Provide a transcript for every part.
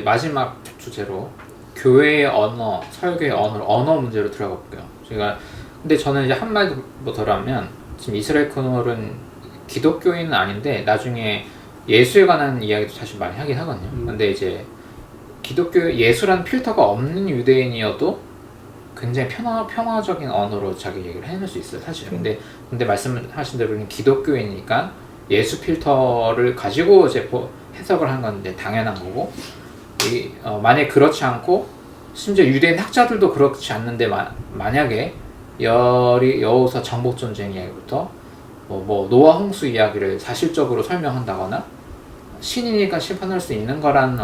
마지막 주제로 교회의 언어, 설교의 언어 문제로 들어가 볼게요. 근데 저는 이제 한마디 더 하면 지금 이스라엘 크놀은 기독교인은 아닌데 나중에 예수에 관한 이야기도 사실 많이 하긴 하거든요. 근데 이제 기독교 예수라는 필터가 없는 유대인이어도 굉장히 평화적인 언어로 자기 얘기를 해낼 수 있어요, 사실. 근데 말씀하신 대로 기독교인이니까 예수 필터를 가지고 이제 해석을 한 건데 당연한 거고, 만약에 그렇지 않고 심지어 유대인 학자들도 그렇지 않는데 만약에 여호서 정복 전쟁 이야기부터 뭐 노아 홍수 이야기를 사실적으로 설명한다거나 신이니까 심판할 수 있는 거라는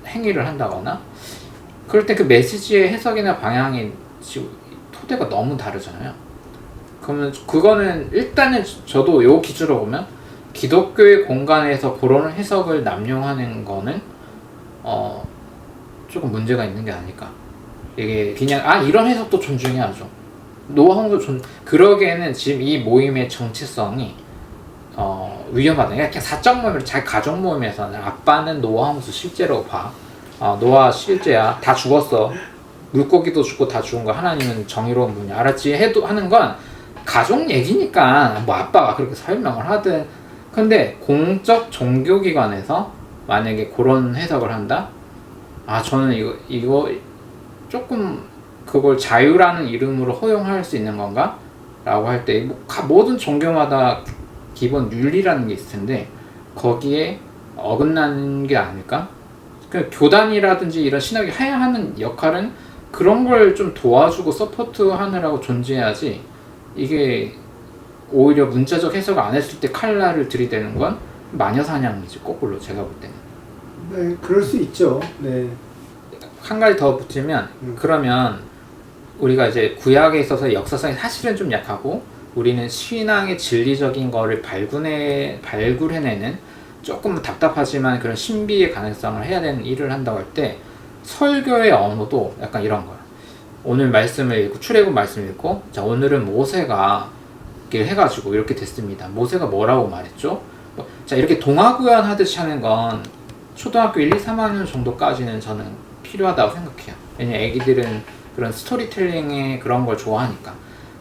행위를 한다거나, 그럴 때 그 메시지의 해석이나 방향이 토대가 너무 다르잖아요. 그러면 그거는 일단은 저도 요 기준으로 보면 기독교의 공간에서 그런 해석을 남용하는 거는 조금 문제가 있는 게 아닐까. 이게 그냥 이런 해석도 존중해야죠. 노아 홍수 그러기에는 지금 이 모임의 정체성이 위험하다. 그냥 사적 모임을 자기 가족 모임에서는 아빠는 노아 홍수 실제로 봐. 노아 실제야. 다 죽었어. 물고기도 죽고 다 죽은 거 하나님은 정의로운 분이야. 알았지? 하는 건 가족 얘기니까 뭐 아빠가 그렇게 설명을 하든. 근데 공적 종교기관에서 만약에 그런 해석을 한다? 저는 이거 조금 그걸 자유라는 이름으로 허용할 수 있는 건가? 라고 할 때 모든 종교마다 기본 윤리라는 게 있을 텐데 거기에 어긋나는 게 아닐까? 그러니까 교단이라든지 이런 신학이 해야 하는 역할은 그런 걸 좀 도와주고 서포트하느라고 존재해야지, 이게 오히려 문자적 해석을 안 했을 때 칼날을 들이대는 건 마녀사냥이지, 거꾸로 제가 볼 때는. 네, 그럴 수 있죠. 네. 한 가지 더 붙이면 그러면 우리가 이제 구약에 있어서 역사성이 사실은 좀 약하고 우리는 신앙의 진리적인 거를 발굴해내는 조금 답답하지만 그런 신비의 가능성을 해야 되는 일을 한다고 할 때 설교의 언어도 약간 이런 거야. 오늘 말씀을 읽고 출애굽 말씀을 읽고, 자 오늘은 모세가 이렇게 해가지고 이렇게 됐습니다. 모세가 뭐라고 말했죠? 자 이렇게 동화구연 하듯이 하는 건 초등학교 1, 2, 3학년 정도까지는 저는 필요하다고 생각해요. 왜냐면 애기들은 그런 스토리텔링의 그런 걸 좋아하니까.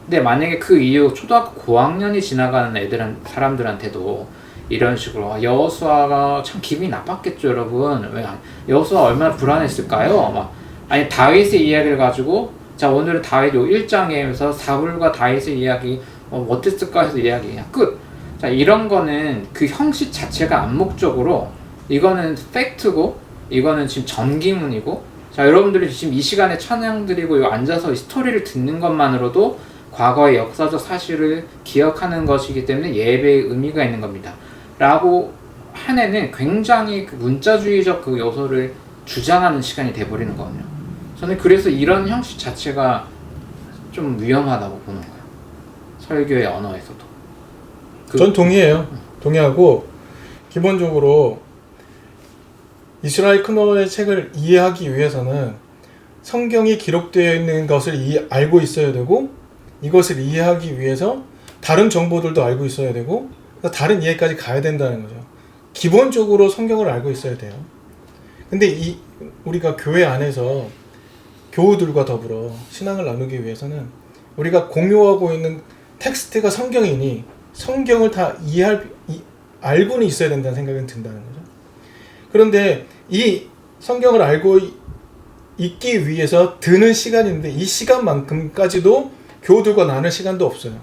근데 만약에 그 이후 초등학교 고학년이 지나가는 사람들한테도 이런 식으로 여호수아가 참 기분이 나빴겠죠, 여러분. 왜 여호수아 얼마나 불안했을까요? 아니 다윗의 이야기를 가지고, 자 오늘은 다윗 요 1장에서 사울과 다윗의 이야기 어땠을까 해서 이야기 그냥 끝. 자 이런 거는 그 형식 자체가 암묵적으로 이거는 팩트고 이거는 지금 전기문이고, 자 여러분들이 지금 이 시간에 찬양 드리고 앉아서 이 스토리를 듣는 것만으로도 과거의 역사적 사실을 기억하는 것이기 때문에 예배의 의미가 있는 겁니다 라고 한 애는 굉장히 그 문자주의적 그 요소를 주장하는 시간이 돼버리는 거거든요. 저는 그래서 이런 형식 자체가 좀 위험하다고 보는 거예요, 설교의 언어에서도. 전 동의해요. 동의하고, 기본적으로 이스라엘 크놀의 책을 이해하기 위해서는 성경이 기록되어 있는 것을 알고 있어야 되고, 이것을 이해하기 위해서 다른 정보들도 알고 있어야 되고, 다른 이해까지 가야 된다는 거죠. 기본적으로 성경을 알고 있어야 돼요. 근데 우리가 교회 안에서 교우들과 더불어 신앙을 나누기 위해서는 우리가 공유하고 있는 텍스트가 성경이니 성경을 다 알고는 있어야 된다는 생각이 든다는 거죠. 그런데 이 성경을 알고 있기 위해서 드는 시간인데 이 시간만큼까지도 교우들과 나눌 시간도 없어요.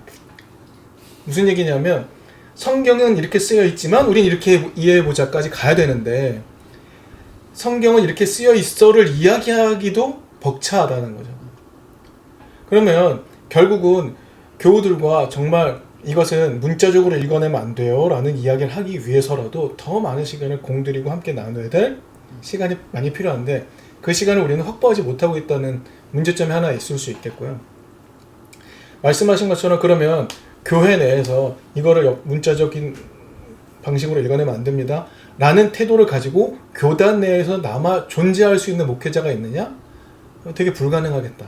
무슨 얘기냐면 성경은 이렇게 쓰여 있지만 우린 이렇게 이해해보자까지 가야 되는데 성경은 이렇게 쓰여 있어를 이야기하기도 벅차하다는 거죠. 그러면 결국은 교우들과 정말 이것은 문자적으로 읽어내면 안 돼요 라는 이야기를 하기 위해서라도 더 많은 시간을 공들이고 함께 나눠야 될 시간이 많이 필요한데, 그 시간을 우리는 확보하지 못하고 있다는 문제점이 하나 있을 수 있겠고요. 말씀하신 것처럼 그러면 교회 내에서 이거를 문자적인 방식으로 읽어내면 안 됩니다 라는 태도를 가지고 교단 내에서 남아 존재할 수 있는 목회자가 있느냐? 되게 불가능하겠다.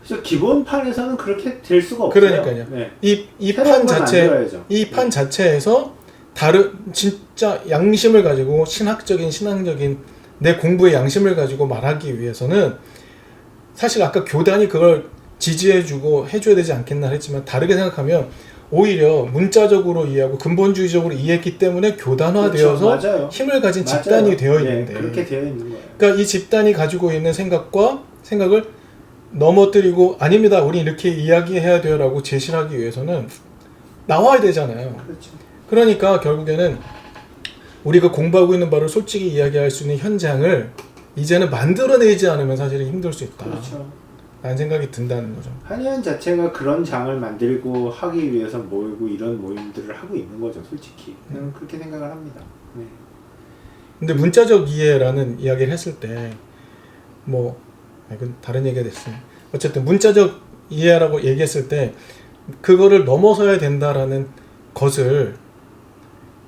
그래서 기본판에서는 그렇게 될 수가 없어요. 그러니까요. 네. 이 판 자체에서 다른 진짜 양심을 가지고 신학적인 신앙적인 내 공부의 양심을 가지고 말하기 위해서는 사실 아까 교단이 그걸 지지해주고 해줘야 되지 않겠나 했지만 다르게 생각하면 오히려 문자적으로 이해하고 근본주의적으로 이해했기 때문에 교단화되어서 그렇죠. 맞아요. 힘을 가진 맞아요. 집단이 되어 네, 있는데 그렇게 되어 있는 거예요. 그러니까 이 집단이 가지고 있는 생각을 넘어뜨리고 아닙니다. 우리 이렇게 이야기해야 돼요 라고 제시를 하기 위해서는 나와야 되잖아요. 그렇죠. 그러니까 결국에는 우리가 공부하고 있는 바를 솔직히 이야기할 수 있는 현장을 이제는 만들어내지 않으면 사실은 힘들 수 있다 그렇죠. 라는 생각이 든다는 거죠. 한의원 자체가 그런 장을 만들고 하기 위해서 모이고 이런 모임들을 하고 있는 거죠, 솔직히. 저는 그렇게 생각을 합니다. 네. 근데 문자적 이해라는 이야기를 했을 때 뭐 이건 다른 얘기가 됐어요. 어쨌든 문자적 이해라고 얘기했을 때 그거를 넘어서야 된다라는 것을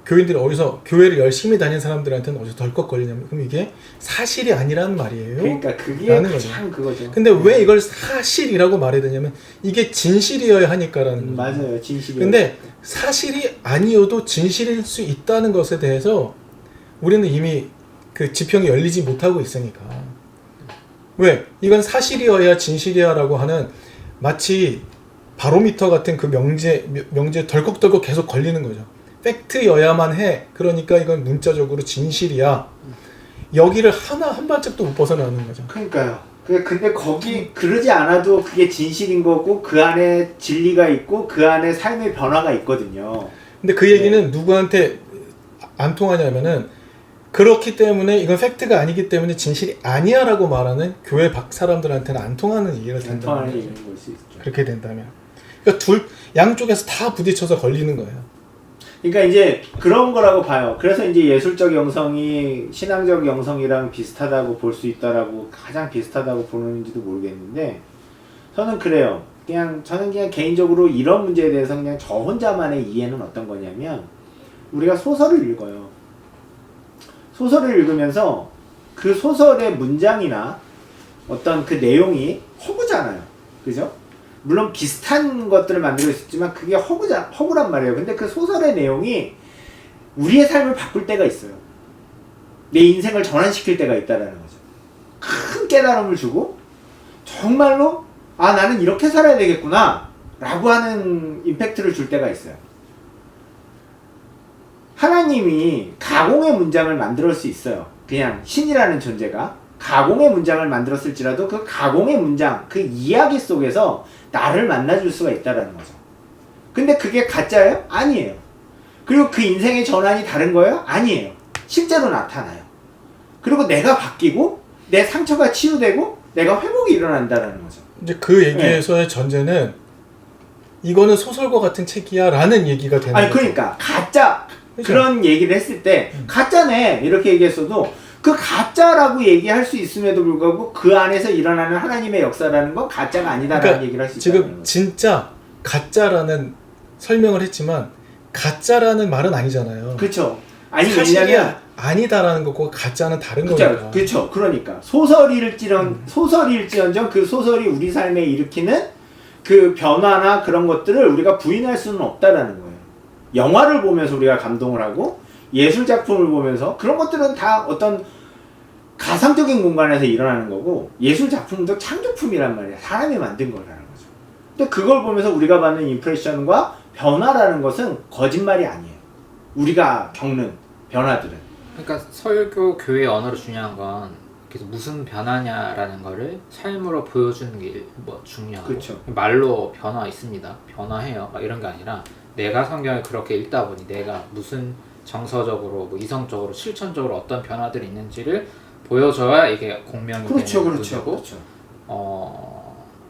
교인들이 어디서 교회를 열심히 다니는 사람들한테는 어디서 덜컥 걸리냐면 그럼 이게 사실이 아니라는 말이에요. 그러니까 그게 라는 가장 그거죠. 근데 왜 이걸 사실이라고 말해야 되냐면 이게 진실이어야 하니까라는 거죠. 맞아요, 진실이. 근데 사실이 아니어도 진실일 수 있다는 것에 대해서 우리는 이미 그 지평이 열리지 못하고 있으니까. 왜? 이건 사실이어야 진실이야라고 하는 마치 바로미터 같은 그 명제 덜컥덜컥 계속 걸리는 거죠. 팩트여야만 해. 그러니까 이건 문자적으로 진실이야. 여기를 한 발짝도 못 벗어나는 거죠. 그러니까요. 근데 거기 그러지 않아도 그게 진실인 거고 그 안에 진리가 있고 그 안에 삶의 변화가 있거든요. 근데 그 얘기는 누구한테 안 통하냐면은 그렇기 때문에 이건 팩트가 아니기 때문에 진실이 아니야라고 말하는 교회 밖 사람들한테는 안 통하는 얘기가 된다는 거죠. 얘기인 걸 수 있죠. 그렇게 된다면. 그러니까 양쪽에서 다 부딪혀서 걸리는 거예요. 그러니까 이제 그런 거라고 봐요. 그래서 이제 예술적 영성이 신앙적 영성이랑 비슷하다고 볼 수 있다라고 가장 비슷하다고 보는지도 모르겠는데 저는 그래요. 저는 그냥 개인적으로 이런 문제에 대해서 그냥 저 혼자만의 이해는 어떤 거냐면 우리가 소설을 읽어요. 소설을 읽으면서 그 소설의 문장이나 어떤 그 내용이 허구잖아요. 그죠? 물론 비슷한 것들을 만들고 있었지만 그게 허구란 말이에요. 근데 그 소설의 내용이 우리의 삶을 바꿀 때가 있어요. 내 인생을 전환시킬 때가 있다라는 거죠. 큰 깨달음을 주고 정말로 나는 이렇게 살아야 되겠구나 라고 하는 임팩트를 줄 때가 있어요. 하나님이 가공의 문장을 만들 수 있어요. 그냥 신이라는 존재가 가공의 문장을 만들었을지라도 그 가공의 문장, 그 이야기 속에서 나를 만나줄 수가 있다는 거죠. 근데 그게 가짜예요? 아니에요. 그리고 그 인생의 전환이 다른 거예요? 아니에요. 실제로 나타나요. 그리고 내가 바뀌고 내 상처가 치유되고 내가 회복이 일어난다는 거죠. 이제 그 얘기에서의 전제는 이거는 소설과 같은 책이야 라는 얘기가 되는 거죠. 그러니까 가짜 그렇죠? 그런 얘기를 했을 때 가짜네 이렇게 얘기했어도 그 가짜라고 얘기할 수 있음에도 불구하고 그 안에서 일어나는 하나님의 역사라는 건 가짜가 아니다라는 그러니까 얘기를 할 수 있다는 지금 거죠. 진짜 가짜라는 설명을 했지만 가짜라는 말은 아니잖아요. 그렇죠. 아니 사실이 왜냐면 아니다라는 거고 가짜는 다른 거니까. 그렇죠. 그러니까 소설일지언정 그 소설이 우리 삶에 일으키는 그 변화나 그런 것들을 우리가 부인할 수는 없다라는 거예요. 영화를 보면서 우리가 감동을 하고 예술 작품을 보면서 그런 것들은 다 어떤 가상적인 공간에서 일어나는 거고 예술 작품도 창조품이란 말이야. 사람이 만든 거라는 거죠. 근데 그걸 보면서 우리가 받는 임프레션과 변화라는 것은 거짓말이 아니에요. 우리가 겪는 변화들은. 그러니까 설교 교회 언어로 중요한 건 계속 무슨 변화냐라는 거를 삶으로 보여주는 게 뭐 중요하고 그렇죠. 말로 변화 있습니다. 변화해요. 막 이런 게 아니라 내가 성경을 그렇게 읽다 보니 내가 무슨 정서적으로 뭐 이성적으로 실천적으로 어떤 변화들이 있는지를 보여줘야 이게 공명이 그렇죠. 되는 그렇죠. 거고 그렇죠.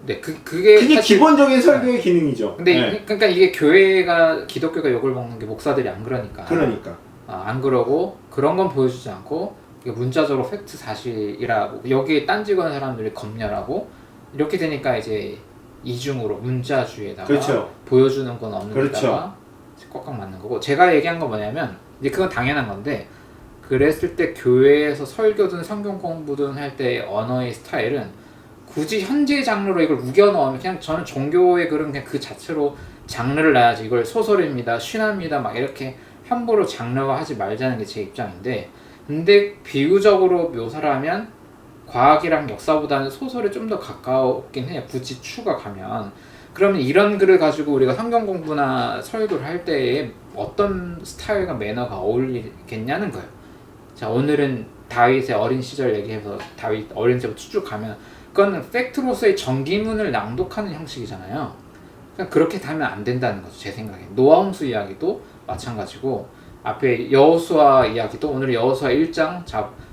네, 그게 사실, 기본적인 설교의 기능이죠. 근데 네. 그러니까 이게 교회가 기독교가 욕을 먹는 게 목사들이 안 그러니까. 그러니까. 안 그러고 그런 건 보여주지 않고 이게 문자적으로 팩트 사실이라 뭐 여기에 딴지 거는 사람들이 검열하고 이렇게 되니까 이제 이중으로 문자주의에다가 그렇죠. 보여주는 건 없는 그렇죠. 데다가 꽉꽉 맞는 거고 제가 얘기한 건 뭐냐면 이제 그건 당연한 건데 그랬을 때 교회에서 설교든 성경 공부든 할 때 언어의 스타일은 굳이 현재 장르로 이걸 우겨 넣으면 그냥 저는 종교의 그런 그냥 그 자체로 장르를 놔야지 이걸 소설입니다, 신화입니다 막 이렇게 함부로 장르화하지 말자는 게 제 입장인데 근데 비유적으로 묘사를 하면 과학이랑 역사보다는 소설에 좀 더 가까웠긴 해요. 굳이 추가 가면. 그러면 이런 글을 가지고 우리가 성경 공부나 설교를 할 때에 어떤 스타일과 매너가 어울리겠냐는 거예요. 자, 오늘은 다윗의 어린 시절 얘기해서 다윗 어린 때부터 쭉 가면 그건 팩트로서의 정기문을 낭독하는 형식이잖아요. 그러니까 그렇게 하면 안 된다는 거죠. 제 생각에. 노아 홍수 이야기도 마찬가지고 앞에 여호수아 이야기도 오늘 여호수아 1장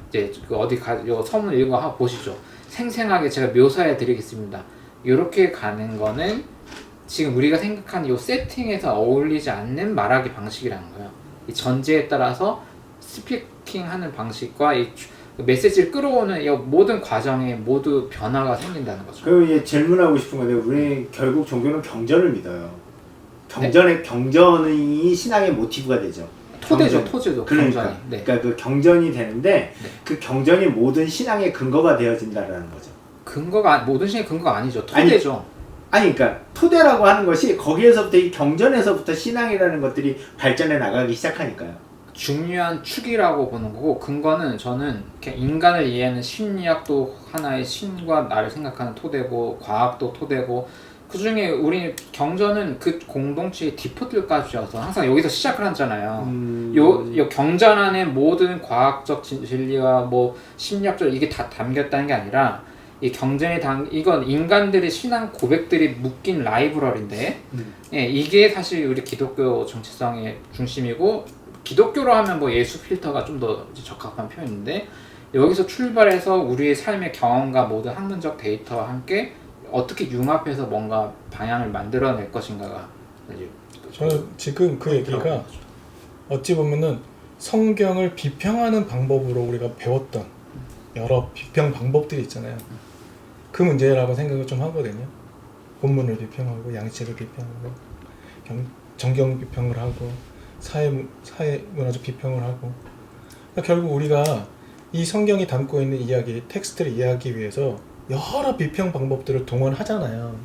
이제 그 어디 요 서문 읽어 한번 보시죠. 생생하게 제가 묘사해 드리겠습니다. 이렇게 가는 거는 지금 우리가 생각하는 요 세팅에서 어울리지 않는 말하기 방식이라는 거예요. 이 전제에 따라서 스피킹하는 방식과 이 메시지를 끌어오는 이 모든 과정에 모두 변화가 생긴다는 거죠. 그리고 이제 질문하고 싶은 건데 우리 결국 종교는 경전을 믿어요. 경전이 신앙의 모티브가 되죠. 토대죠. 그러니까, 경전이. 네. 그러니까 그 경전이 되는데 네. 그 경전이 모든 신앙의 근거가 되어진다라는 거죠. 모든 신의 근거가 아니죠. 토대죠. 아니 그러니까 토대라고 하는 것이 거기에서부터 이 경전에서부터 신앙이라는 것들이 발전해 나가기 시작하니까요. 중요한 축이라고 보는 거고 근거는 저는 그냥 인간을 이해하는 심리학도 하나의 신과 나를 생각하는 토대고 과학도 토대고 그 중에 우리 경전은 그 공동체의 디포트까지여서 항상 여기서 시작을 하잖아요. 요 경전 안에 모든 과학적 진리와 뭐 심리학적 이게 다 담겼다는 게 아니라 이 경전이 이건 인간들의 신앙 고백들이 묶인 라이브러리인데 예, 이게 사실 우리 기독교 정체성의 중심이고 기독교로 하면 뭐 예수 필터가 좀 더 적합한 표현인데 여기서 출발해서 우리의 삶의 경험과 모든 학문적 데이터와 함께 어떻게 융합해서 뭔가 방향을 만들어낼 것인가가 이제 저는 지금 그 얘기가 어찌 보면은 성경을 비평하는 방법으로 우리가 배웠던 여러 비평 방법들이 있잖아요. 그 문제라고 생각을 좀 하거든요. 본문을 비평하고 양식을 비평하고 정경 비평을 하고 사회문화적 비평을 하고 그러니까 결국 우리가 이 성경이 담고 있는 이야기, 텍스트를 이해하기 위해서 여러 비평 방법들을 동원하잖아요.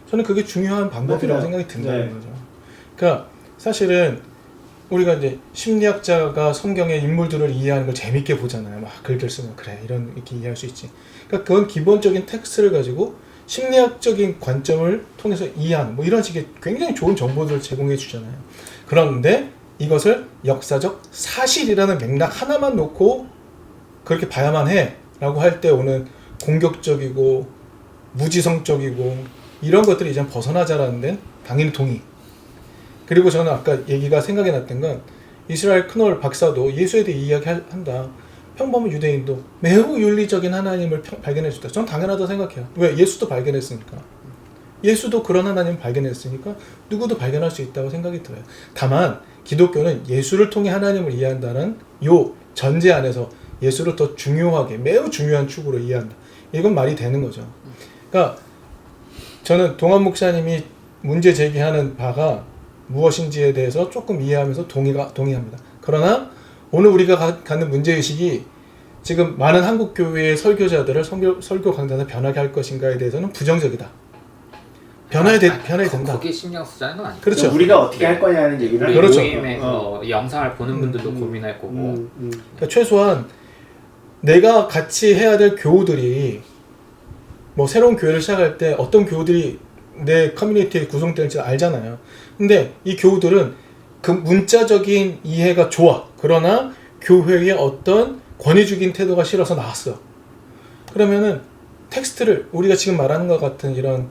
저는 그게 중요한 방법이라고 생각이 든다는 거죠. 그러니까 사실은 우리가 이제 심리학자가 성경의 인물들을 이해하는 걸 재밌게 보잖아요. 막 글들 쓰면 그래 이런 이렇게 이해할 수 있지. 그러니까 그건 기본적인 텍스트를 가지고 심리학적인 관점을 통해서 이해하는 뭐 이런 식의 굉장히 좋은 정보들을 제공해 주잖아요. 그런데 이것을 역사적 사실이라는 맥락 하나만 놓고 그렇게 봐야만 해 라고 할 때 오는 공격적이고 무지성적이고 이런 것들이 이제 벗어나자라는 데는 당연히 동의. 그리고 저는 아까 얘기가 생각이 났던 건 이스라엘 크놀 박사도 예수에 대해 이야기한다. 평범한 유대인도 매우 윤리적인 하나님을 발견해줬다. 저는 당연하다고 생각해요. 왜? 예수도 발견했으니까. 예수도 그런 하나님을 발견했으니까 누구도 발견할 수 있다고 생각이 들어요. 다만 기독교는 예수를 통해 하나님을 이해한다는 요 전제 안에서 예수를 더 중요하게 매우 중요한 축으로 이해한다. 이건 말이 되는 거죠. 그러니까 저는 동환 목사님이 문제 제기하는 바가 무엇인지에 대해서 조금 이해하면서 동의합니다. 그러나 오늘 우리가 갖는 문제의식이 지금 많은 한국 교회의 설교자들을 설교 강단을 변하게 할 것인가에 대해서는 부정적이다. 변해야 된다. 거기에 신경 쓰자는 건 아니죠. 그렇죠. 우리가 어떻게 할 거냐는 얘기를 우리 그렇죠. 모임에서 영상을 보는 분들도 고민할 거고 그러니까 최소한 내가 같이 해야 될 교우들이 뭐 새로운 교회를 시작할 때 어떤 교우들이 내 커뮤니티에 구성되는지 알잖아요. 근데 이 교우들은 그 문자적인 이해가 좋아. 그러나 교회의 어떤 권위적인 태도가 싫어서 나왔어. 그러면은 텍스트를 우리가 지금 말하는 것 같은 이런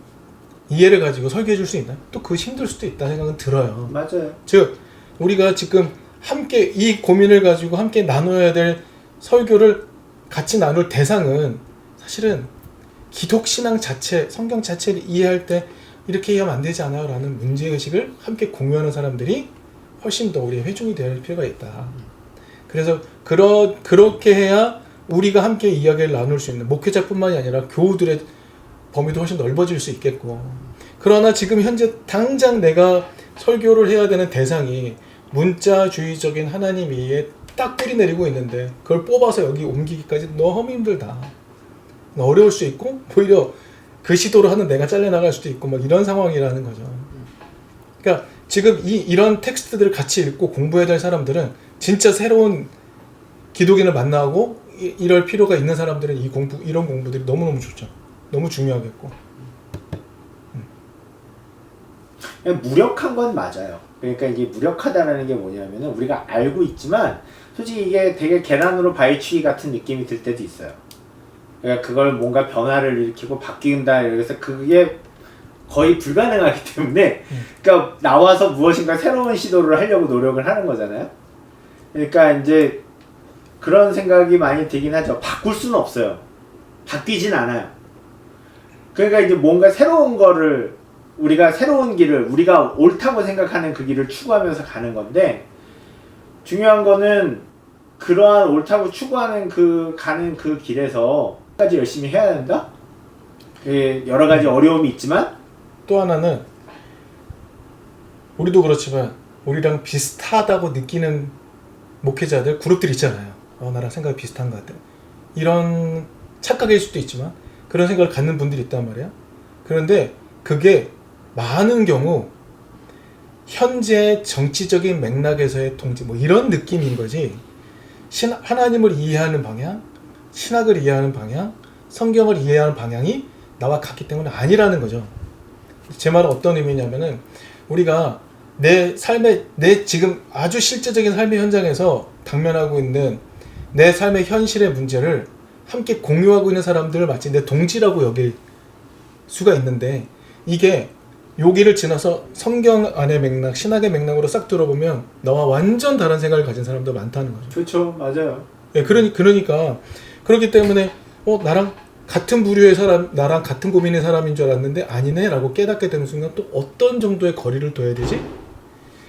이해를 가지고 설계해 줄 수 있나요? 또 그거 힘들 수도 있다 생각은 들어요. 맞아요. 즉 우리가 지금 함께 이 고민을 가지고 함께 나눠야 될 설교를 같이 나눌 대상은 사실은 기독신앙 자체, 성경 자체를 이해할 때 이렇게 이해하면 안 되지 않아요? 라는 문제의식을 함께 공유하는 사람들이 훨씬 더 우리의 회중이 될 필요가 있다. 그래서 그렇게 해야 우리가 함께 이야기를 나눌 수 있는 목회자뿐만이 아니라 교우들의 범위도 훨씬 넓어질 수 있겠고 그러나 지금 현재 당장 내가 설교를 해야 되는 대상이 문자주의적인 하나님 위에 딱 뿌리 내리고 있는데 그걸 뽑아서 여기 옮기기까지 너무 힘들다. 어려울 수 있고 오히려 그 시도를 하는 내가 잘려나갈 수도 있고 막 이런 상황이라는 거죠. 그러니까 지금 이런 텍스트들을 같이 읽고 공부해야 될 사람들은 진짜 새로운 기독인을 만나고 이럴 필요가 있는 사람들은 이런 공부들이 너무너무 좋죠. 너무 중요하겠고. 무력한 건 맞아요. 그러니까 이게 무력하다라는 게 뭐냐면은 우리가 알고 있지만 솔직히 이게 되게 계란으로 바위치기 같은 느낌이 들 때도 있어요. 그러니까 그걸 뭔가 변화를 일으키고 바뀐다 이래서 그게 거의 불가능하기 때문에 그러니까 나와서 무엇인가 새로운 시도를 하려고 노력을 하는 거잖아요. 그러니까 이제 그런 생각이 많이 들긴 하죠. 바꿀 수는 없어요. 바뀌진 않아요. 그러니까 이제 뭔가 새로운 거를 우리가 새로운 길을 우리가 옳다고 생각하는 그 길을 추구하면서 가는 건데 중요한 거는 그러한 옳다고 추구하는 가는 그 길에서 까지 열심히 해야 된다? 여러 가지 어려움이 있지만 또 하나는 우리도 그렇지만 우리랑 비슷하다고 느끼는 목회자들 그룹들 있잖아요. 나랑 생각이 비슷한 것 같아. 이런 착각일 수도 있지만 그런 생각을 갖는 분들이 있단 말이야. 그런데 그게 많은 경우 현재 정치적인 맥락에서의 통제 뭐 이런 느낌인 거지. 하나님을 이해하는 방향, 신학을 이해하는 방향, 성경을 이해하는 방향이 나와 같기 때문에 아니라는 거죠. 제 말은 어떤 의미냐면은 우리가 내 지금 아주 실제적인 삶의 현장에서 당면하고 있는 내 삶의 현실의 문제를 함께 공유하고 있는 사람들을 마치 내 동지라고 여길 수가 있는데 이게 여기를 지나서 성경 안의 맥락, 신학의 맥락으로 싹 들어보면 나와 완전 다른 생각을 가진 사람도 많다는 거죠. 그렇죠. 맞아요. 네, 그러니까 그렇기 때문에 나랑 같은 부류의 사람, 나랑 같은 고민의 사람인 줄 알았는데 아니네 라고 깨닫게 되는 순간 또 어떤 정도의 거리를 둬야 되지?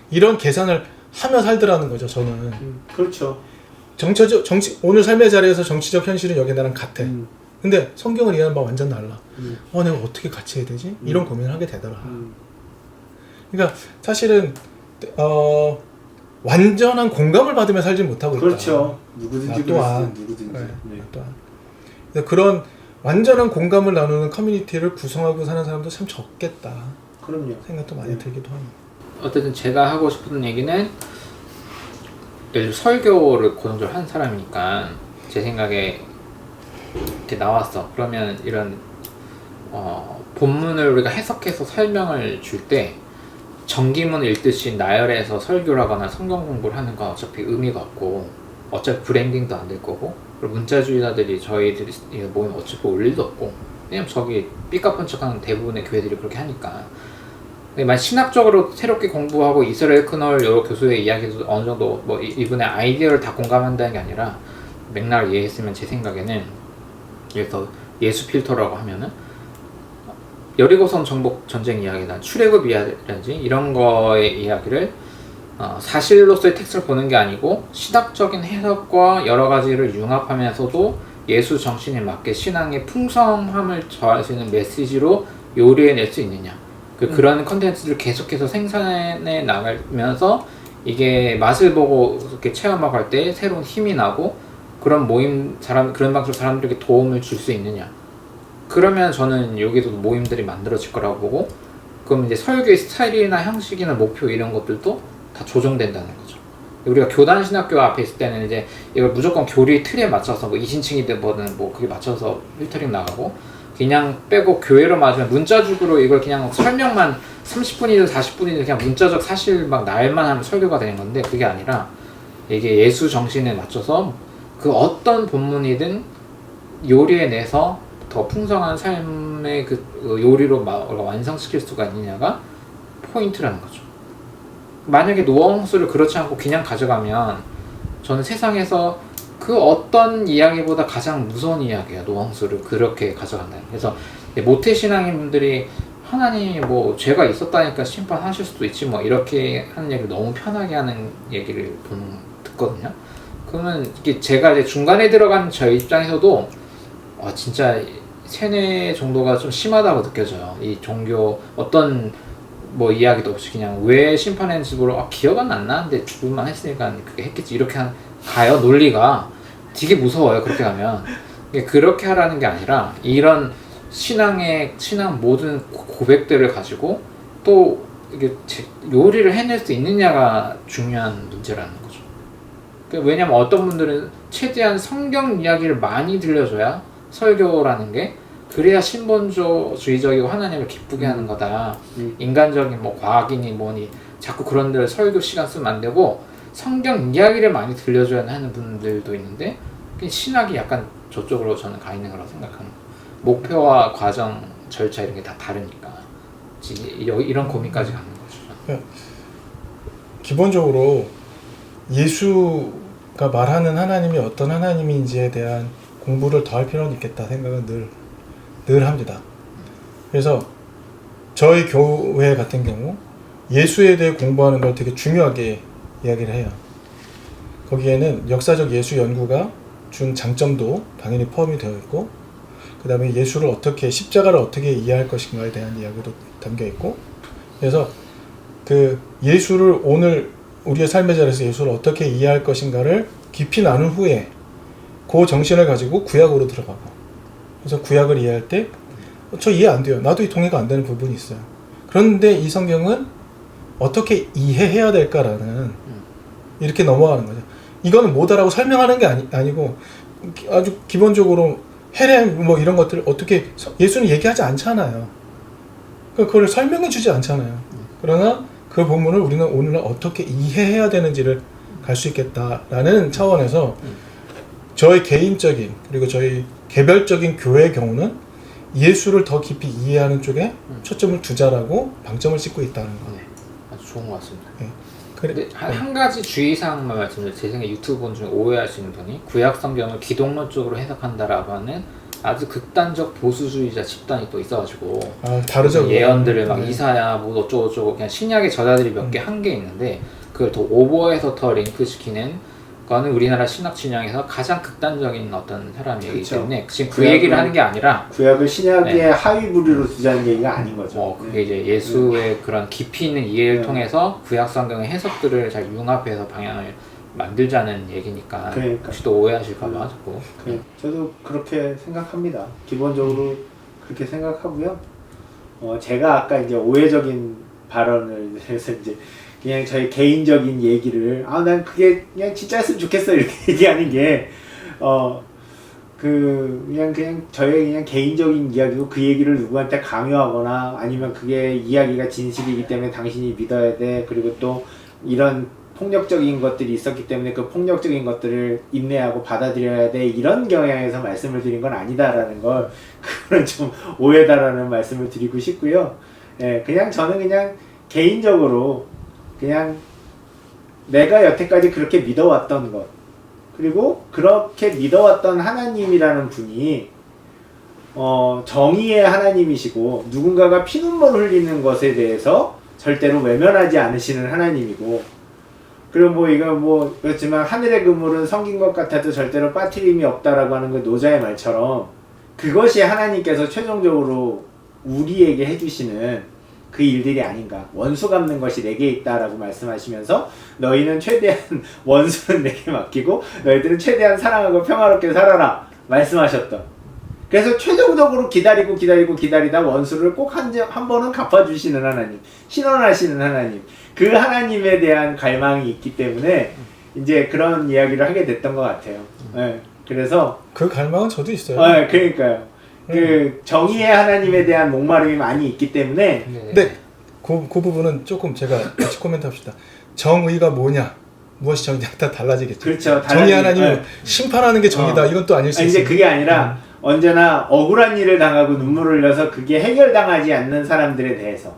이런 계산을 하며 살더라는 거죠. 저는. 그렇죠. 오늘 삶의 자리에서 정치적 현실은 여기 나랑 같아. 근데 성경을 이해하는 바와 완전 달라. 내가 어떻게 같이 해야 되지? 이런 고민을 하게 되더라. 그러니까 사실은 완전한 공감을 받으며 살지 못하고 있다. 그렇죠. 누구든지 또한. 누구든지. 네. 또한. 그런 완전한 공감을 나누는 커뮤니티를 구성하고 사는 사람도 참 적겠다. 그럼요. 생각도 많이 들기도 합니다. 어쨌든 제가 하고 싶은 얘기는 예를 들어 설교를 고정적으로 한 사람이니까 제 생각에 이렇게 나왔어. 그러면 이런 본문을 우리가 해석해서 설명을 줄 때 정기문 읽듯이 나열해서 설교를 하거나 성경 공부를 하는 건 어차피 의미가 없고 어차피 브랜딩도 안 될 거고 그리고 문자주의자들이 저희들이 모이면 어차피 올 일도 없고 왜냐면 저기 삐까뻔쩍하는 대부분의 교회들이 그렇게 하니까 만약 신학적으로 새롭게 공부하고 이스라엘 크널 여러 교수의 이야기도 어느 정도 뭐 이분의 아이디어를 다 공감한다는 게 아니라 맥락을 이해했으면 제 생각에는 그래서 예수 필터라고 하면은 여리고성 정복 전쟁 이야기나 출애굽 이야기라든지 이런 거의 이야기를 사실로서의 텍스트를 보는 게 아니고 시각적인 해석과 여러 가지를 융합하면서도 예수 정신에 맞게 신앙의 풍성함을 더할 수 있는 메시지로 요리해낼 수 있느냐 그런 컨텐츠를 계속해서 생산해 나가면서 이게 맛을 보고 이렇게 체험하고 할 때 새로운 힘이 나고 그런 그런 방식으로 사람들에게 도움을 줄 수 있느냐 그러면 저는 여기도 모임들이 만들어질 거라고 보고 그럼 이제 설교의 스타일이나 형식이나 목표 이런 것들도 다 조정된다는 거죠. 우리가 교단 신학교 앞에 있을 때는 이제 이걸 무조건 교리 틀에 맞춰서 뭐 2신층이든 뭐든 뭐 그게 맞춰서 필터링 나가고 그냥 빼고 교회로 맞으면 문자적으로 이걸 그냥 설명만 30분이든 40분이든 그냥 문자적 사실 막 날만 하면 설교가 되는 건데 그게 아니라 이게 예수 정신에 맞춰서 그 어떤 본문이든 요리해내서 더 풍성한 삶의 그 요리로 완성시킬 수가 있느냐가 포인트라는 거죠. 만약에 노엉수를 그렇지 않고 그냥 가져가면 저는 세상에서 그 어떤 이야기보다 가장 무서운 이야기야. 노엉수를 그렇게 가져간다. 그래서 모태신앙인 분들이 하나님이 뭐 죄가 있었다니까 심판하실 수도 있지 뭐 이렇게 하는 얘기를 너무 편하게 하는 얘기를 듣거든요. 그러면 이게 제가 이제 중간에 들어간 저 입장에서도 진짜 세뇌 정도가 좀 심하다고 느껴져요. 이 종교 어떤 뭐 이야기도 없이 그냥 왜 심판했는지 모르고 기억은 안 나는데 죽을만 했으니까 그게 했겠지 이렇게 가요. 논리가 되게 무서워요. 그렇게 하면 그렇게 하라는 게 아니라 이런 신앙 모든 고백들을 가지고 또 이게 요리를 해낼 수 있느냐가 중요한 문제라는 거죠. 왜냐면 어떤 분들은 최대한 성경 이야기를 많이 들려줘야 설교라는 게 그래야 신본주의적이고 하나님을 기쁘게 하는 거다. 인간적인 뭐 과학이니 뭐니 자꾸 그런 데를 설교 시간 쓰면 안 되고 성경 이야기를 많이 들려줘야 하는 분들도 있는데 신학이 약간 저쪽으로 저는 가 있는 거라고 생각합니다. 목표와 과정, 절차 이런 게 다 다르니까 이런 고민까지 가는 거죠. 기본적으로 예수가 말하는 하나님이 어떤 하나님인지에 대한 공부를 더 할 필요는 있겠다 생각은 늘 합니다. 그래서 저희 교회 같은 경우 예수에 대해 공부하는 걸 되게 중요하게 이야기를 해요. 거기에는 역사적 예수 연구가 준 장점도 당연히 포함이 되어 있고, 그 다음에 예수를 어떻게, 십자가를 어떻게 이해할 것인가에 대한 이야기도 담겨 있고, 그래서 그 예수를 오늘 우리의 삶의 자리에서 예수를 어떻게 이해할 것인가를 깊이 나눈 후에 그 정신을 가지고 구약으로 들어가고, 그래서 구약을 이해할 때 저 이해 안 돼요. 나도 동의가 안 되는 부분이 있어요. 그런데 이 성경은 어떻게 이해해야 될까라는 이렇게 넘어가는 거죠. 이거는 뭐다라고 설명하는 게 아니고 아주 기본적으로 헬렘 뭐 이런 것들을 어떻게 예수는 얘기하지 않잖아요. 그걸 설명해 주지 않잖아요. 그러나 그 본문을 우리는 오늘날 어떻게 이해해야 되는지를 갈 수 있겠다라는 차원에서 저의 개인적인 그리고 저희 개별적인 교회의 경우는 예수를 더 깊이 이해하는 쪽에 초점을 두자라고 방점을 찍고 있다는 거. 네, 아주 좋은 것 같습니다. 네. 근데 한 가지 주의사항만 말씀드려요. 제 생각에 유튜브 본 중에 오해하시는 분이 구약 성경을 기독론 쪽으로 해석한다라고 하는 아주 극단적 보수주의자 집단이 또 있어가지고 다르죠. 예언들을 막 이사야 뭐 어쩌고저쩌고 그냥 신약의 저자들이 몇 개 한 게 있는데 그걸 더 오버해서 더 링크시키는 거는 우리나라 신학 진영에서 가장 극단적인 어떤 사람이기 때문에 지금 그 얘기를 하는 게 아니라 구약을 신약의 네. 하위 부류로 두자는 얘기가 아닌 거죠. 그게 이제 예수의 그런 깊이 있는 이해를 통해서 구약 성경의 해석들을 잘 융합해서 방향을 만들자는 얘기니까 그러니까. 혹시 또 오해하실까봐 자꾸. 저도 그렇게 생각합니다. 기본적으로 그렇게 생각하고요. 제가 아까 이제 오해적인 발언을 해서 이제 그냥 저희 개인적인 얘기를 난 그게 그냥 진짜 했으면 좋겠어 이렇게 얘기하는 게 그냥 저의 그냥 개인적인 이야기고 그 얘기를 누구한테 강요하거나 아니면 그게 이야기가 진실이기 때문에 당신이 믿어야 돼. 그리고 또 이런 폭력적인 것들이 있었기 때문에 그 폭력적인 것들을 인내하고 받아들여야 돼. 이런 경향에서 말씀을 드린 건 아니다라는 걸 그거는 좀 오해다라는 말씀을 드리고 싶고요. 예, 그냥 저는 그냥 개인적으로 그냥 내가 여태까지 그렇게 믿어왔던 것 그리고 그렇게 믿어왔던 하나님이라는 분이 정의의 하나님이시고 누군가가 피눈물을 흘리는 것에 대해서 절대로 외면하지 않으시는 하나님이고 그리고 뭐 이거 뭐 그렇지만 하늘의 그물은 성긴 것 같아도 절대로 빠트림이 없다라고 하는 그 노자의 말처럼 그것이 하나님께서 최종적으로 우리에게 해주시는 그 일들이 아닌가. 원수 갚는 것이 내게 있다라고 말씀하시면서 너희는 최대한 원수는 내게 맡기고 너희들은 최대한 사랑하고 평화롭게 살아라 말씀하셨던. 그래서 최종적으로 기다리다 원수를 꼭 한 번은 갚아주시는 하나님, 신원하시는 하나님, 그 하나님에 대한 갈망이 있기 때문에 이제 그런 이야기를 하게 됐던 것 같아요. 네, 그래서 그 갈망은 저도 있어요. 네, 그러니까요. 그 정의의 하나님에 대한 목마름이 많이 있기 때문에 근데 그 부분은 조금 제가 같이 코멘트합시다. 정의가 뭐냐 무엇이 정의냐 다 달라지겠죠. 그렇죠. 정의 하나님은 심판하는 게 정의다. 이건 또 아닐 수 있어요. 이제 그게 아니라 언제나 억울한 일을 당하고 눈물을 흘려서 그게 해결당하지 않는 사람들에 대해서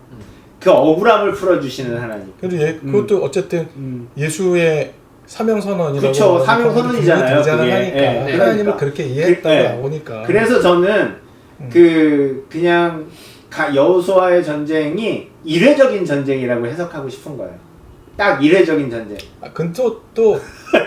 그 억울함을 풀어주시는 하나님. 그래도 그것도 어쨌든 예수의 사명선언이라고. 그렇죠. 사명선언이잖아요. 등장을 하니까 하나님을 그러니까. 그렇게 이해했다고 나오니까. 그래서 저는 그냥 여호수아의 전쟁이 이례적인 전쟁이라고 해석하고 싶은 거예요. 딱 이례적인 전쟁. 그건 또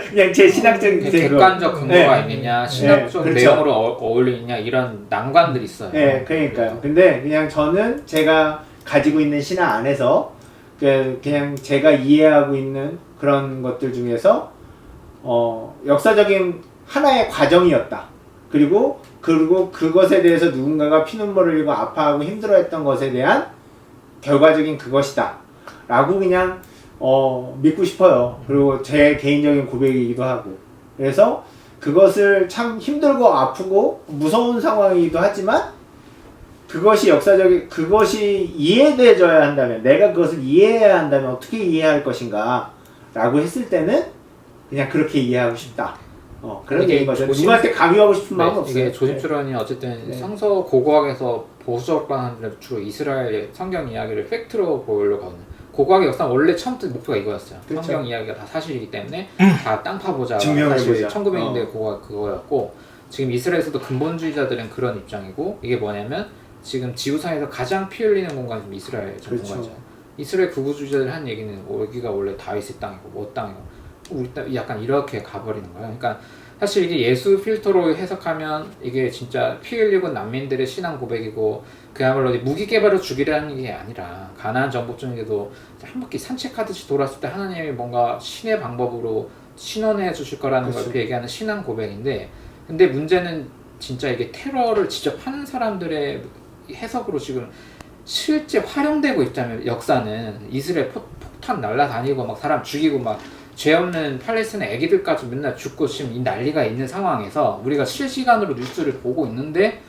그냥 제 신학적인 객관적 근거가 있느냐, 신학적 그렇죠. 내용으로 어울리느냐 이런 난관들이 있어요. 네, 그러니까요. 근데 그냥 저는 제가 가지고 있는 신앙 안에서 그냥 제가 이해하고 있는 그런 것들 중에서 역사적인 하나의 과정이었다. 그리고 그것에 대해서 누군가가 피눈물을 흘리고 아파하고 힘들어했던 것에 대한 결과적인 그것이다. 라고 그냥 믿고 싶어요. 그리고 제 개인적인 고백이기도 하고. 그래서 그것을 참 힘들고 아프고 무서운 상황이기도 하지만 그것이 그것이 이해되어야 한다면, 내가 그것을 이해해야 한다면 어떻게 이해할 것인가 라고 했을 때는 그냥 그렇게 이해하고 싶다. 그런 이게 얘기인 거죠. 조심- 누구한테 강요하고 싶은 마음은 없어요. 이게 조심스러우니 어쨌든 네. 성서 고고학에서 보수적 반들은 주로 이스라엘 성경 이야기를 팩트로 보려고 하는, 고고학의 역사는 원래 처음부터 목표가 이거였어요. 그렇죠. 성경 이야기가 다 사실이기 때문에 다 땅 파보자, 증명해보자. 1900년대 고고학 그거였고, 지금 이스라엘에서도 근본주의자들은 그런 입장이고, 이게 뭐냐면 지금 지구상에서 가장 피 흘리는 공간이 지금 이스라엘 그렇죠. 공간이잖아요. 이스라엘 극우주의자들이 한 얘기는 여기가 원래 다윗의 땅이고 뭐 땅이고 우리 땅, 약간 이렇게 가버리는 거예요. 그러니까 사실 이게 예수 필터로 해석하면 이게 진짜 피 흘리고 난민들의 신앙 고백이고, 그야말로 무기 개발로 죽이라는 게 아니라 가나안 정복전에도 한 바퀴 산책하듯이 돌았을 때 하나님이 뭔가 신의 방법으로 신원해 주실 거라는 그렇죠. 걸 얘기하는 신앙 고백인데, 근데 문제는 진짜 이게 테러를 직접 하는 사람들의 해석으로 지금 실제 활용되고 있다면, 역사는 이스라엘 폭탄 날라다니고 막 사람 죽이고 막 죄 없는 팔레스타인 애기들까지 맨날 죽고 지금 이 난리가 있는 상황에서 우리가 실시간으로 뉴스를 보고 있는데,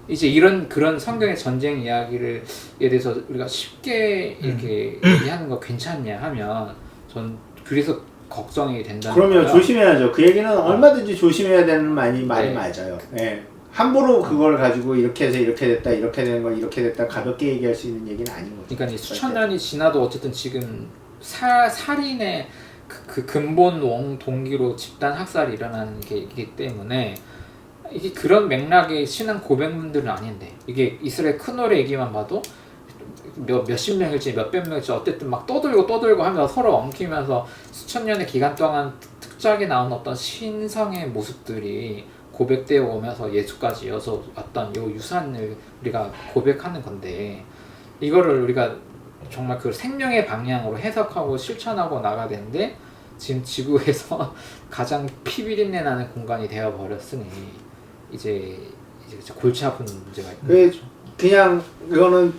이제 이런 그런 성경의 전쟁 이야기를 에 대해서 우리가 쉽게 이렇게 얘기하는 거 괜찮냐 하면 전 그래서 걱정이 된다는 그러면 거예요. 조심해야죠. 그 얘기는 얼마든지 조심해야 되는 말이 네. 맞아요. 네. 함부로 그걸 가지고 이렇게 해서 이렇게 됐다, 이렇게 된 거, 이렇게 됐다 가볍게 얘기할 수 있는 얘기는 아닌 거죠. 그러니까 이 수천 년이 지나도 어쨌든 지금 살인의 그 근본 동기로 집단 학살이 일어나는 게 이기 때문에, 이게 그런 맥락의 신앙 고백문들은 아닌데, 이게 이스라엘 큰 노래 얘기만 봐도 몇십 명일지 몇백 명일지 어쨌든 막 떠들고 하면서 서로 엉키면서 수천 년의 기간 동안 특작에 나온 어떤 신성의 모습들이 고백되어 오면서 예수까지 이어서 왔던 요 유산을 우리가 고백하는 건데, 이거를 우리가 정말 그 생명의 방향으로 해석하고 실천하고 나가야 되는데, 지금 지구에서 가장 피비린내 나는 공간이 되어 버렸으니 이제 진짜 골치 아픈 문제가 있는 거죠. 그냥 이거는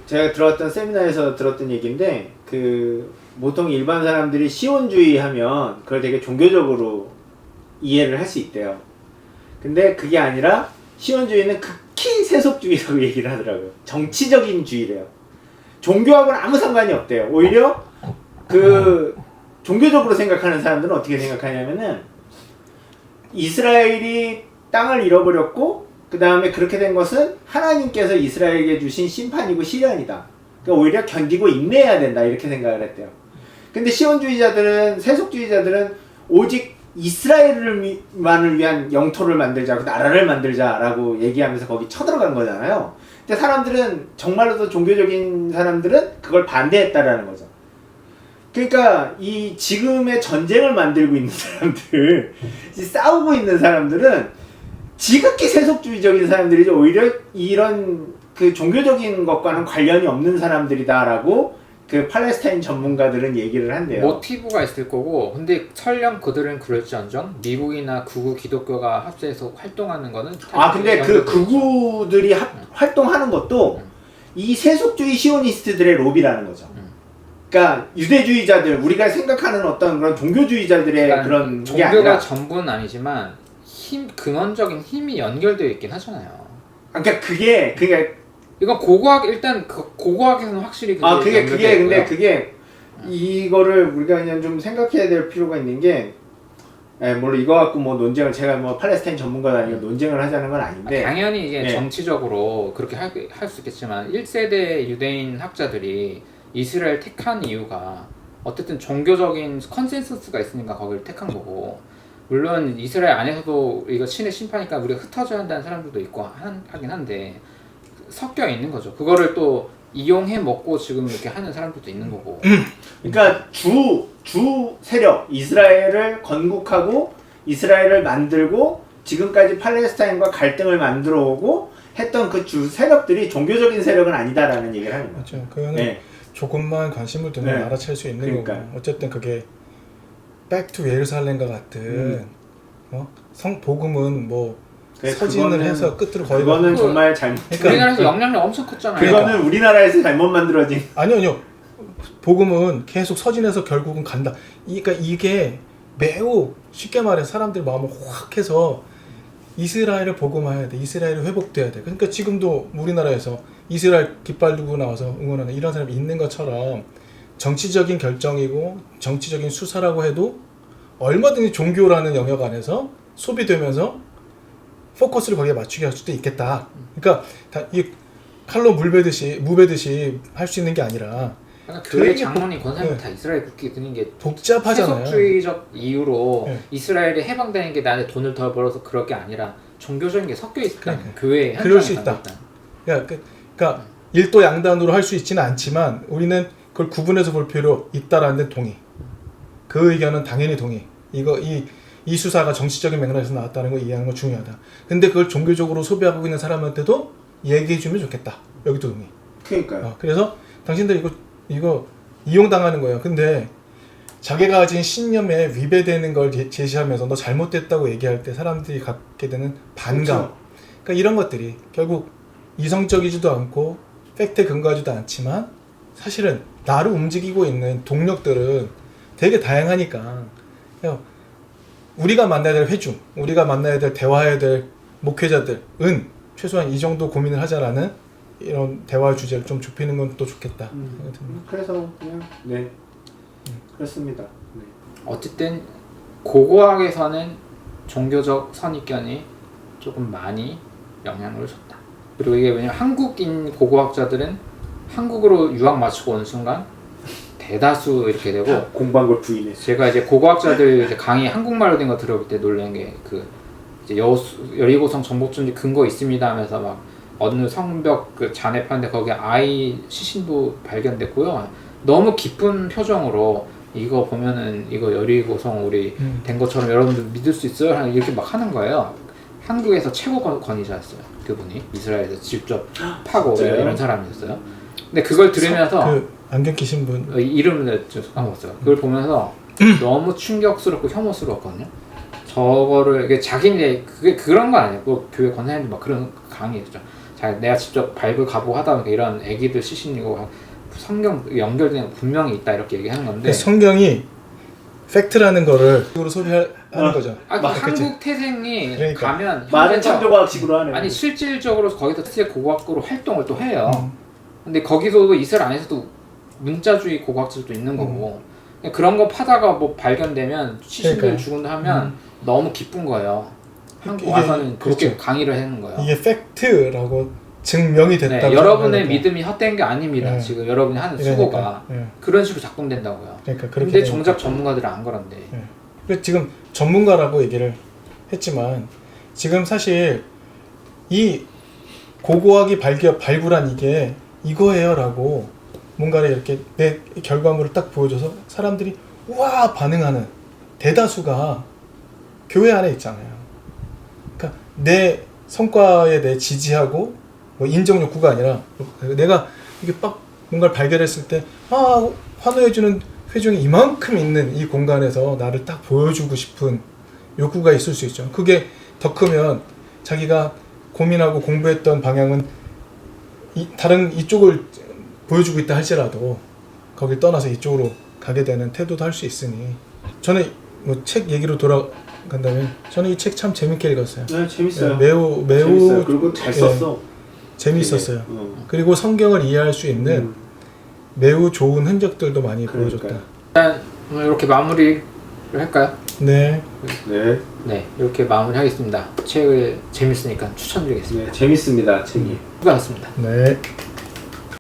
제가 들어왔던 세미나에서 들었던 얘기인데, 보통 일반 사람들이 시온주의 하면 그걸 되게 종교적으로 이해를 할 수 있대요. 근데 그게 아니라 시온주의는 극히 세속주의라고 얘기를 하더라고요. 정치적인 주의래요. 종교하고는 아무 상관이 없대요. 오히려 종교적으로 생각하는 사람들은 어떻게 생각하냐면은, 이스라엘이 땅을 잃어버렸고 그 다음에 그렇게 된 것은 하나님께서 이스라엘에게 주신 심판이고 시련이다. 그러니까 오히려 견디고 인내해야 된다, 이렇게 생각을 했대요. 근데 시온주의자들은, 세속주의자들은 오직 이스라엘만을 위한 영토를 만들자고, 나라를 만들자라고 얘기하면서 거기 쳐들어간 거잖아요. 근데 사람들은, 정말로도 종교적인 사람들은 그걸 반대했다라는 거죠. 그러니까 이 지금의 전쟁을 만들고 있는 사람들, 싸우고 있는 사람들은 지극히 세속주의적인 사람들이죠. 오히려 이런 종교적인 것과는 관련이 없는 사람들이다라고 팔레스타인 전문가들은 얘기를 한대요. 모티브가 있을 거고, 근데 설령 그들은 그럴지언정 미국이나 극우 기독교가 합세해서 활동하는 거는, 근데 극우들이 활동하는 것도 이 세속주의 시오니스트들의 로비라는 거죠. 그러니까 유대주의자들, 우리가 생각하는 어떤 그런 종교주의자들의 그러니까 그런 게 종교가 아니라, 전부는 아니지만 근원적인 힘이 연결되어 있긴 하잖아요. 그러니까 그게 이건 고고학, 일단 고고학에서는 확실히 그게 연결되어 근데 있고요. 이거를 우리가 그냥 좀 생각해야 될 필요가 있는 게, 물론 이거 갖고 뭐 논쟁을, 제가 뭐 팔레스타인 전문가가 아니고 논쟁을 하자는 건 아닌데, 당연히 이게 네. 정치적으로 그렇게 할 수 있겠지만, 1세대 유대인 학자들이 이스라엘 택한 이유가 어쨌든 종교적인 컨센서스가 있으니까 거기를 택한 거고, 물론 이스라엘 안에서도 이거 신의 심판이니까 우리가 흩어져야 한다는 사람들도 있고 하긴 한데, 섞여 있는 거죠. 그거를 또 이용해 먹고 지금 이렇게 하는 사람들도 있는 거고. 그러니까 주 세력, 이스라엘을 건국하고 이스라엘을 만들고 지금까지 팔레스타인과 갈등을 만들어 오고 했던 그 주 세력들이 종교적인 세력은 아니다라는 얘기를 하는 거죠. 그렇죠. 그거는 네. 조금만 관심을 두면 네. 알아챌 수 있는 그러니까요. 거고, 어쨌든 그게 백투 예루살렘과 같은 복음은 뭐 서진을 해서 끝으로 거의 그거는 정말 잘못. 그러니까 우리나라에서 영향력 엄청 컸잖아요. 그거는 우리나라에서 잘못 만들어진. 아니요. 복음은 계속 서진해서 결국은 간다. 그러니까 이게 매우 쉽게 말해 사람들 마음을 확 해서 이스라엘을 복음화해야 돼. 이스라엘이 회복돼야 돼. 그러니까 지금도 우리나라에서 이스라엘 깃발 들고 나와서 응원하는 이런 사람이 있는 것처럼 정치적인 결정이고 정치적인 수사라고 해도 얼마든지 종교라는 영역 안에서 소비되면서 포커스를 거기에 맞추게 할 수도 있겠다. 그러니까 이 칼로 무베듯이 할 수 있는 게 아니라 그러니까 교회 되게 장로님 권사님 네. 다 이스라엘 국기 드는 게 복잡하잖아요. 세속주의적 이유로 네. 이스라엘이 해방되는 게 나한테 돈을 더 벌어서 그럴 게 아니라 종교적인 게 섞여 있다. 그러니까. 교회 그럴 수 현장에서 있다. 그러니까 일도 양단으로 할 수 있지는 않지만 우리는 그걸 구분해서 볼 필요 있다라는 데 동의. 그 의견은 당연히 동의. 이 수사가 정치적인 맥락에서 나왔다는 거 이해하는 거 중요하다. 근데 그걸 종교적으로 소비하고 있는 사람한테도 얘기해주면 좋겠다. 여기도 동의. 그러니까요. 그래서 당신들 이거 이용당하는 거예요. 근데 자기가 가진 신념에 위배되는 걸 제시하면서 너 잘못됐다고 얘기할 때 사람들이 갖게 되는 반감. 그렇죠. 그러니까 이런 것들이 결국 이성적이지도 않고 팩트에 근거하지도 않지만 사실은 나를 움직이고 있는 동력들은 되게 다양하니까 그냥 우리가 만나야 될 회중, 우리가 만나야 될 대화해야 될 목회자들은 최소한 이 정도 고민을 하자라는 이런 대화 주제를 좀 좁히는 건 또 좋겠다. 그래서 그냥 네 그렇습니다. 네. 어쨌든 고고학에서는 종교적 선입견이 조금 많이 영향을 줬다. 그리고 이게 왜냐면 한국인 고고학자들은 한국으로 유학 마치고 온 순간 대다수 이렇게 되고 공부한 걸 부인했어요. 제가 이제 고고학자들 이제 강의 한국말로 된 거 들어볼 때 놀란 게 그 이제 여리고성 정복존재 근거 있습니다 하면서 막 어느 성벽 그 잔해 파는데 거기에 아이 시신도 발견됐고요. 너무 기쁜 표정으로 이거 보면은 이거 여리고성 우리 된 것처럼 여러분들 믿을 수 있어요? 이렇게 막 하는 거예요. 한국에서 최고 권위자였어요. 그분이 이스라엘에서 직접 파고 진짜요? 이런 사람이었어요. 근데 그걸 들으면서 그 안경 끼신 분 이름을 좀 까먹었어요. 그걸 보면서 너무 충격스럽고 혐오스러웠거든요. 저거를 이게 자기네 그게 그런 거 아니에요. 그 교회 권사님들 막 그런 강의했죠. 내가 직접 발굴 가보고 하다 보니까 이런 애기들 시신이고 성경 연결되는 거 분명히 있다 이렇게 얘기하는 건데 성경이 팩트라는 거를 으로 소비하는 거죠. 한국 태생이 그러니까. 가면 많은 현장에서- 창조과학식으로 하네. 아니 실질적으로 거기서 특히 고고학으로 활동을 또 해요. 근데 거기서도 이스라엘 안에서도 문자주의 고고학자도 있는 거고 그런 거 파다가 뭐 발견되면 시신들 그러니까요. 죽은다 하면 너무 기쁜 거예요. 한국 이게- 와서는 그렇게 그렇죠. 강의를 하는 거예요. 이게 팩트라고 증명이 네, 됐다고 여러분의 생각하니까. 믿음이 헛된 게 아닙니다. 네. 지금 여러분이 하는 그러니까, 수고가 네. 그런 식으로 작동된다고요. 그러니까 그렇게 근데 되니까. 정작 전문가들은 안 그런데. 네. 그래서 지금 전문가라고 얘기를 했지만 지금 사실 이 고고학이 발굴한 이게 이거예요라고 뭔가를 이렇게 내 결과물을 딱 보여줘서 사람들이 우와 반응하는 대다수가 교회 안에 있잖아요. 그러니까 내 성과에 대해 지지하고 뭐 인정 욕구가 아니라 내가 이게 빡 뭔가를 발견했을 때 환호해주는 회중이 이만큼 있는 이 공간에서 나를 딱 보여주고 싶은 욕구가 있을 수 있죠. 그게 더 크면 자기가 고민하고 공부했던 방향은 다른 이쪽을 보여주고 있다 할지라도 거길 떠나서 이쪽으로 가게 되는 태도도 할 수 있으니 저는 뭐 책 얘기로 돌아간다면 저는 이 책 참 재밌게 읽었어요. 네, 재밌어요. 매우 재밌어요. 그리고 잘 썼어. 재밌었어요. 되게, 그리고 성경을 이해할 수 있는 매우 좋은 흔적들도 많이 보여줬다. 일단 오늘 이렇게 마무리를 할까요? 네. 네. 네, 이렇게 마무리하겠습니다. 책을 재밌으니까 추천드리겠습니다. 네, 재밌습니다. 책이. 수고하셨습니다. 네.